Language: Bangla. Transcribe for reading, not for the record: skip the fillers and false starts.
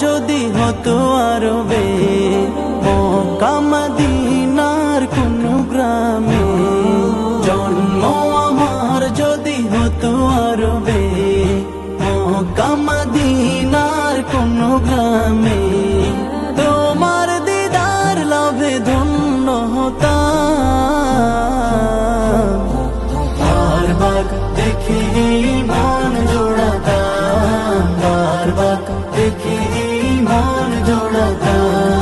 যদি হতো আরবে, মক্কা মদিনার কোন গ্রামে। জন্ম আমার যদি হতো আরবে, মক্কা মদিনার কোন গ্রামে। তোমার দিদার লাভে ধন্য হতাম, বারবার দেখি মন জোড়াতাম, বারবার দেখি মন জোড়াতাম।